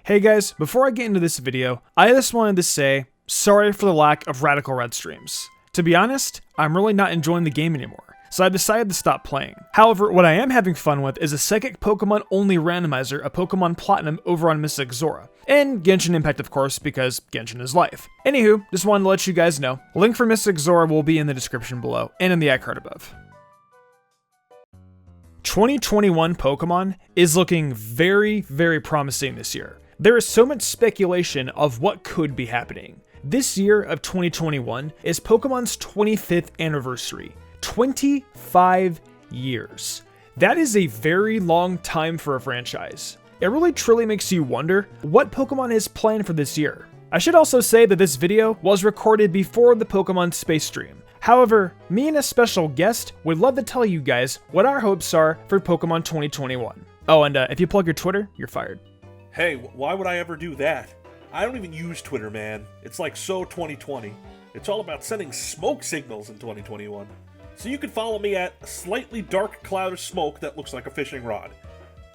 Hey guys, before I get into this video, I just wanted to say, sorry for the lack of Radical Red streams. To be honest, I'm really not enjoying the game anymore, so I decided to stop playing. However, what I am having fun with is a Psychic Pokemon only randomizer of Pokemon Platinum over on MysticSage. And Genshin Impact of course, because Genshin is life. Anywho, just wanted to let you guys know, link for MysticSage will be in the description below, and in the iCard above. 2021 Pokemon is looking very, very promising this year. There is so much speculation of what could be happening. This year of 2021 is Pokemon's 25th anniversary. 25 years. That is a very long time for a franchise. It really truly makes you wonder what Pokemon is planned for this year. I should also say that this video was recorded before the Pokemon Space stream. However, me and a special guest would love to tell you guys what our hopes are for Pokemon 2021. Oh, and if you plug your Twitter, you're fired. Hey, why would I ever do that? I don't even use Twitter, man. It's like so 2020. It's all about sending smoke signals in 2021. So you can follow me at a slightly dark cloud of smoke that looks like a fishing rod.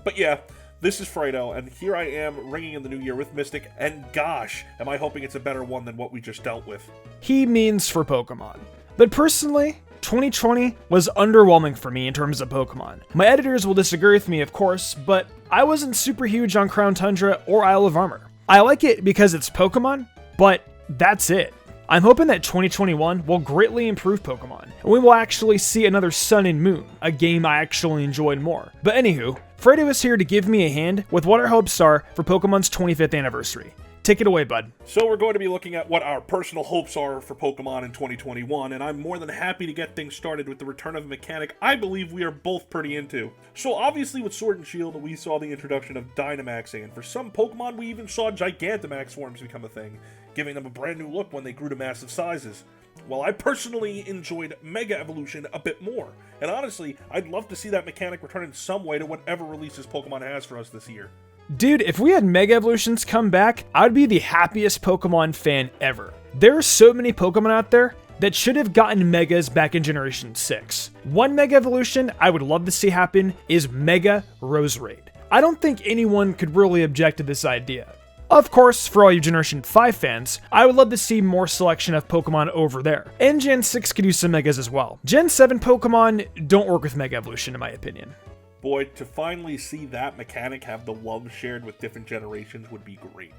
But yeah, this is Fredo, and here I am ringing in the new year with Mystic, and gosh, am I hoping it's a better one than what we just dealt with. He means for Pokemon. But personally, 2020 was underwhelming for me in terms of Pokemon. My editors will disagree with me, of course, but I wasn't super huge on Crown Tundra or Isle of Armor. I like it because it's Pokemon, but that's it. I'm hoping that 2021 will greatly improve Pokemon, and we will actually see another Sun and Moon, a game I actually enjoyed more. But anywho, Fredo is here to give me a hand with what our hopes are for Pokemon's 25th anniversary. Take it away, bud. So we're going to be looking at what our personal hopes are for Pokemon in 2021, and I'm more than happy to get things started with the return of a mechanic I believe we are both pretty into. So obviously with Sword and Shield, we saw the introduction of Dynamaxing, and for some Pokemon we even saw Gigantamax forms become a thing, giving them a brand new look when they grew to massive sizes. Well, I personally enjoyed Mega Evolution a bit more, and honestly, I'd love to see that mechanic return in some way to whatever releases Pokemon has for us this year. Dude, if we had Mega Evolutions come back, I'd be the happiest Pokemon fan ever. There are so many Pokemon out there that should have gotten Megas back in Generation 6. One Mega Evolution I would love to see happen is Mega Roserade. I don't think anyone could really object to this idea. Of course, for all you Generation 5 fans, I would love to see more selection of Pokemon over there. And Gen 6 could use some Megas as well. Gen 7 Pokemon don't work with Mega Evolution in my opinion. Boy, to finally see that mechanic have the love shared with different generations would be great.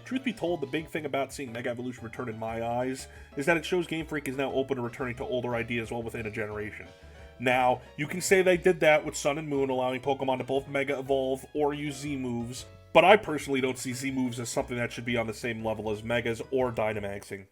Truth be told, the big thing about seeing Mega Evolution return in my eyes is that it shows Game Freak is now open to returning to older ideas well within a generation. Now, you can say they did that with Sun and Moon, allowing Pokemon to both Mega Evolve or use Z moves, but I personally don't see Z moves as something that should be on the same level as Megas or Dynamaxing.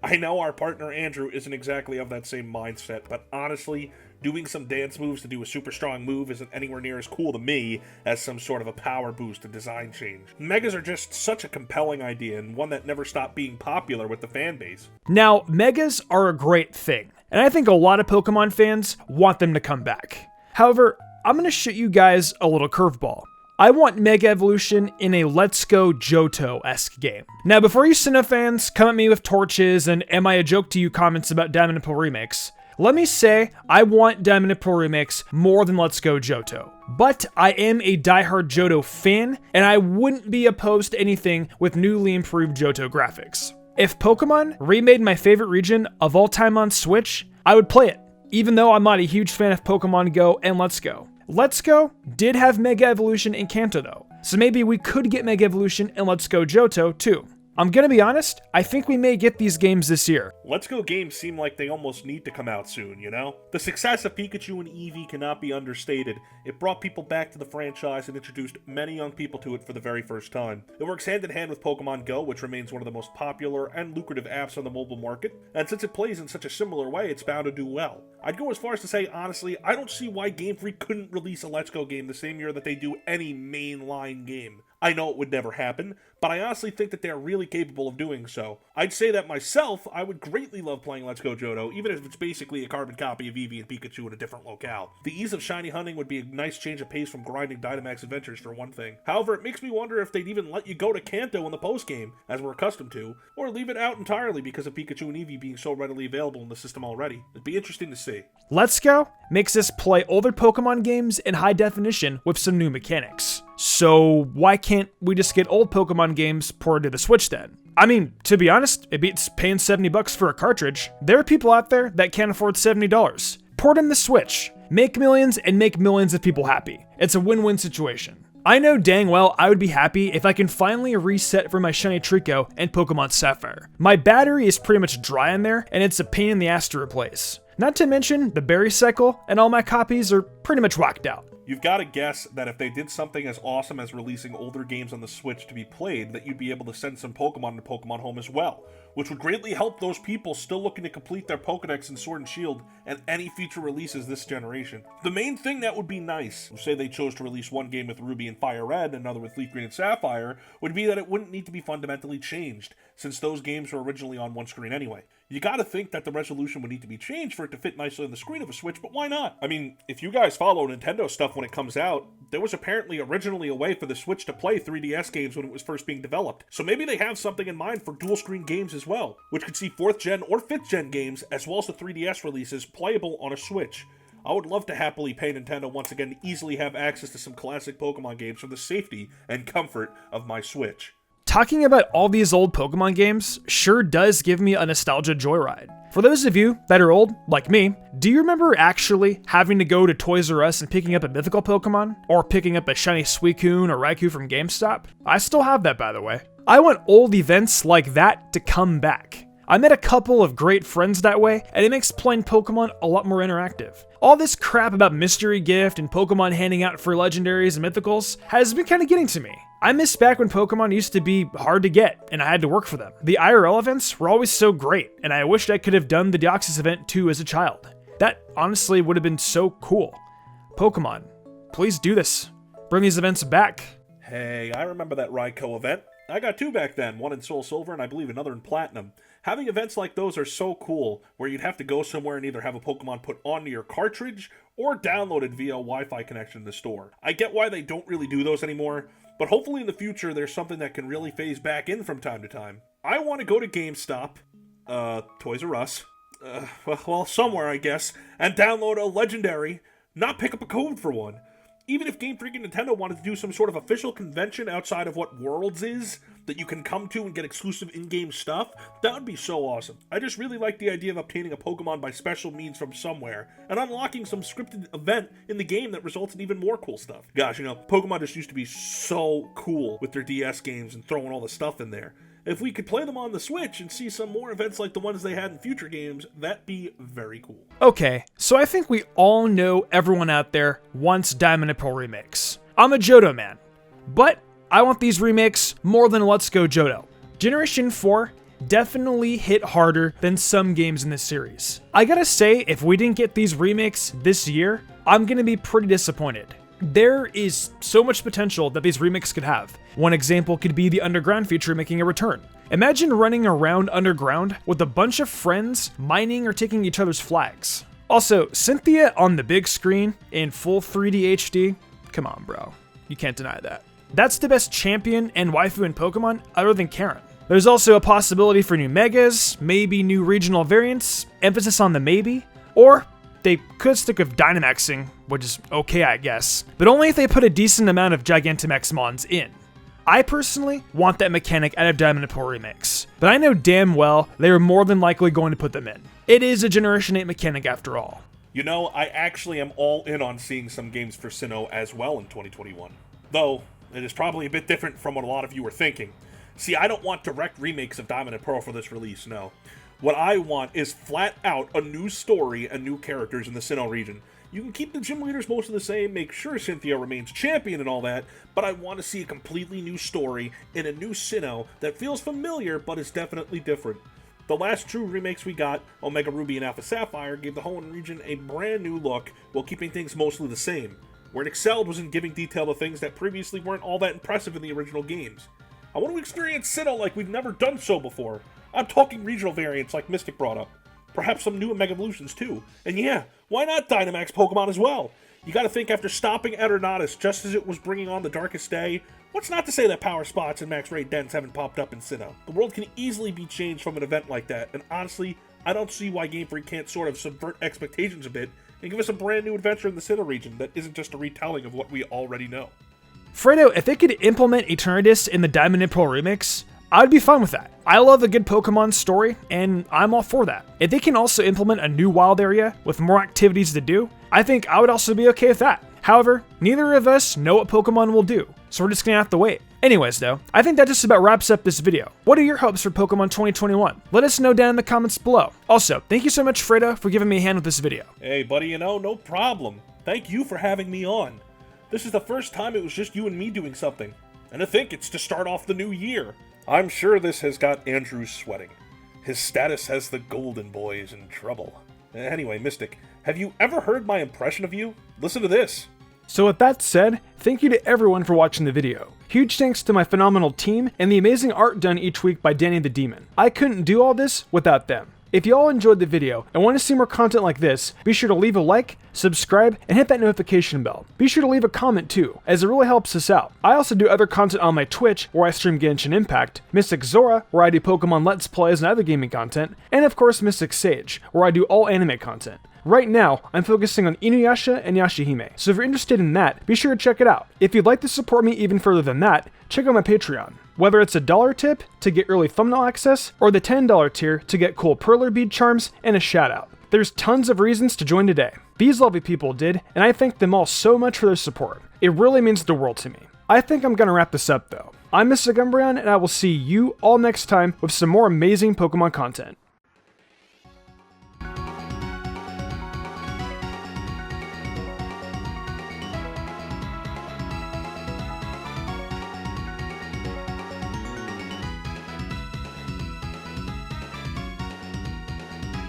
I know our partner Andrew isn't exactly of that same mindset, but honestly, doing some dance moves to do a super strong move isn't anywhere near as cool to me as some sort of a power boost or design change. Megas are just such a compelling idea and one that never stopped being popular with the fan base. Now, Megas are a great thing, and I think a lot of Pokemon fans want them to come back. However, I'm going to shoot you guys a little curveball. I want Mega Evolution in a Let's Go Johto-esque game. Now, before you Sinnoh fans come at me with torches and am I a joke to you comments about Diamond and Pearl Remakes, let me say I want Diamond and Pearl Remakes more than Let's Go Johto. But I am a diehard Johto fan, and I wouldn't be opposed to anything with newly improved Johto graphics. If Pokemon remade my favorite region of all time on Switch, I would play it, even though I'm not a huge fan of Pokemon Go and Let's Go. Let's Go did have Mega Evolution in Kanto though, so maybe we could get Mega Evolution in Let's Go Johto too. I'm gonna be honest, I think we may get these games this year. Let's Go games seem like they almost need to come out soon, you know? The success of Pikachu and Eevee cannot be understated. It brought people back to the franchise and introduced many young people to it for the very first time. It works hand in hand with Pokemon Go, which remains one of the most popular and lucrative apps on the mobile market, and since it plays in such a similar way, it's bound to do well. I'd go as far as to say, honestly, I don't see why Game Freak couldn't release a Let's Go game the same year that they do any mainline game. I know it would never happen, but I honestly think that they're really capable of doing so. I'd say that myself, I would greatly love playing Let's Go Johto, even if it's basically a carbon copy of Eevee and Pikachu in a different locale. The ease of shiny hunting would be a nice change of pace from grinding Dynamax adventures for one thing. However, it makes me wonder if they'd even let you go to Kanto in the postgame, as we're accustomed to, or leave it out entirely because of Pikachu and Eevee being so readily available in the system already. It'd be interesting to see. Let's Go makes us play older Pokemon games in high definition with some new mechanics. So why can't we just get old Pokemon games ported to the Switch then? I mean, to be honest, it beats paying $70 for a cartridge. There are people out there that can't afford $70. Port them to Switch. Make millions and make millions of people happy. It's a win-win situation. I know dang well I would be happy if I can finally reset for my Shiny Trico and Pokemon Sapphire. My battery is pretty much dry in there, and it's a pain in the ass to replace. Not to mention, the berry cycle and all my copies are pretty much whacked out. You've got to guess that if they did something as awesome as releasing older games on the Switch to be played, that you'd be able to send some Pokemon to Pokemon Home as well, which would greatly help those people still looking to complete their Pokedex in Sword and Shield and any future releases this generation. The main thing that would be nice, say they chose to release one game with Ruby and Fire Red and another with Leaf Green and Sapphire, would be that it wouldn't need to be fundamentally changed, since those games were originally on one screen anyway. You gotta think that the resolution would need to be changed for it to fit nicely on the screen of a Switch, but why not? I mean, if you guys follow Nintendo stuff when it comes out, there was apparently originally a way for the Switch to play 3DS games when it was first being developed. So maybe they have something in mind for dual screen games as well, which could see 4th gen or 5th gen games, as well as the 3DS releases, playable on a Switch. I would love to happily pay Nintendo once again to easily have access to some classic Pokemon games for the safety and comfort of my Switch. Talking about all these old Pokemon games sure does give me a nostalgia joyride. For those of you that are old, like me, do you remember actually having to go to Toys R Us and picking up a mythical Pokemon? Or picking up a shiny Suicune or Raikou from GameStop? I still have that, by the way. I want old events like that to come back. I met a couple of great friends that way, and it makes playing Pokemon a lot more interactive. All this crap about Mystery Gift and Pokemon handing out free legendaries and mythicals has been kind of getting to me. I miss back when Pokemon used to be hard to get, and I had to work for them. The IRL events were always so great, and I wished I could have done the Deoxys event too as a child. That honestly would have been so cool. Pokemon, please do this. Bring these events back. Hey, I remember that Raikou event. I got 2 back then, one in Soul Silver and I believe another in Platinum. Having events like those are so cool, where you'd have to go somewhere and either have a Pokemon put onto your cartridge or downloaded via Wi-Fi connection in the store. I get why they don't really do those anymore, but hopefully in the future there's something that can really phase back in from time to time. I want to go to GameStop, Toys R Us, well, somewhere I guess, and download a legendary, not pick up a code for one. Even if Game Freak and Nintendo wanted to do some sort of official convention outside of what Worlds is, that you can come to and get exclusive in-game stuff, that would be so awesome. I just really like the idea of obtaining a Pokemon by special means from somewhere, and unlocking some scripted event in the game that results in even more cool stuff. Gosh, you know, Pokemon just used to be so cool with their DS games and throwing all the stuff in there. If we could play them on the Switch and see some more events like the ones they had in future games, that'd be very cool. Okay, so I think we all know everyone out there wants Diamond and Pearl remakes. I'm a Johto man, but I want these remakes more than Let's Go Johto. Generation 4 definitely hit harder than some games in this series. I gotta say, if we didn't get these remakes this year, I'm gonna be pretty disappointed. There is so much potential that these remakes could have. One example could be the underground feature making a return. Imagine running around underground with a bunch of friends mining or taking each other's flags. Also, Cynthia on the big screen in full 3D HD, come on bro, you can't deny that. That's the best champion and waifu in Pokemon other than Karen. There's also a possibility for new megas, maybe new regional variants, emphasis on the maybe, or they could stick with Dynamaxing, which is okay I guess, but only if they put a decent amount of Gigantamax mons in. I personally want that mechanic out of Diamond and Pearl remakes, but I know damn well they are more than likely going to put them in. It is a Generation 8 mechanic after all. You know, I actually am all in on seeing some games for Sinnoh as well in 2021. Though, it is probably a bit different from what a lot of you are thinking. See, I don't want direct remakes of Diamond and Pearl for this release, no. What I want is flat out a new story and new characters in the Sinnoh region. You can keep the gym leaders mostly the same, make sure Cynthia remains champion and all that, but I want to see a completely new story in a new Sinnoh that feels familiar but is definitely different. The last true remakes we got, Omega Ruby and Alpha Sapphire, gave the Hoenn region a brand new look while keeping things mostly the same. Where it excelled was in giving detail to things that previously weren't all that impressive in the original games. I want to experience Sinnoh like we've never done so before. I'm talking regional variants like Mystic brought up. Perhaps some new Mega Evolutions too. And yeah, why not Dynamax Pokemon as well? You gotta think after stopping Eternatus just as it was bringing on the Darkest Day, what's not to say that Power Spots and Max Raid Dens haven't popped up in Sinnoh? The world can easily be changed from an event like that, and honestly, I don't see why Game Freak can't sort of subvert expectations a bit and give us a brand new adventure in the Sinnoh region that isn't just a retelling of what we already know. Fredo, if they could implement Eternatus in the Diamond and Pearl remix, I would be fine with that. I love a good Pokemon story, and I'm all for that. If they can also implement a new wild area with more activities to do, I think I would also be okay with that. However, neither of us know what Pokemon will do, so we're just gonna have to wait. Anyways though, I think that just about wraps up this video. What are your hopes for Pokemon 2021? Let us know down in the comments below. Also, thank you so much Fredo for giving me a hand with this video. Hey buddy, no problem. Thank you for having me on. This is the first time it was just you and me doing something. And I think it's to start off the new year. I'm sure this has got Andrew sweating. His status as the Golden Boy is in trouble. Anyway, Mystic, have you ever heard my impression of you? Listen to this. So with that said, thank you to everyone for watching the video. Huge thanks to my phenomenal team and the amazing art done each week by Danny the Demon. I couldn't do all this without them. If you all enjoyed the video and want to see more content like this, be sure to leave a like, subscribe, and hit that notification bell. Be sure to leave a comment too, as it really helps us out. I also do other content on my Twitch, where I stream Genshin Impact, Mystic Zora, where I do Pokemon Let's Plays and other gaming content, and of course MysticSage, where I do all anime content. Right now, I'm focusing on Inuyasha and Yashahime, so if you're interested in that, be sure to check it out. If you'd like to support me even further than that, check out my Patreon. Whether it's a $1 tip to get early thumbnail access, or the $10 tier to get cool perler bead charms and a shout out. There's tons of reasons to join today. These lovely people did, and I thank them all so much for their support. It really means the world to me. I think I'm gonna wrap this up though. I'm Mystic Umbreon, and I will see you all next time with some more amazing Pokemon content.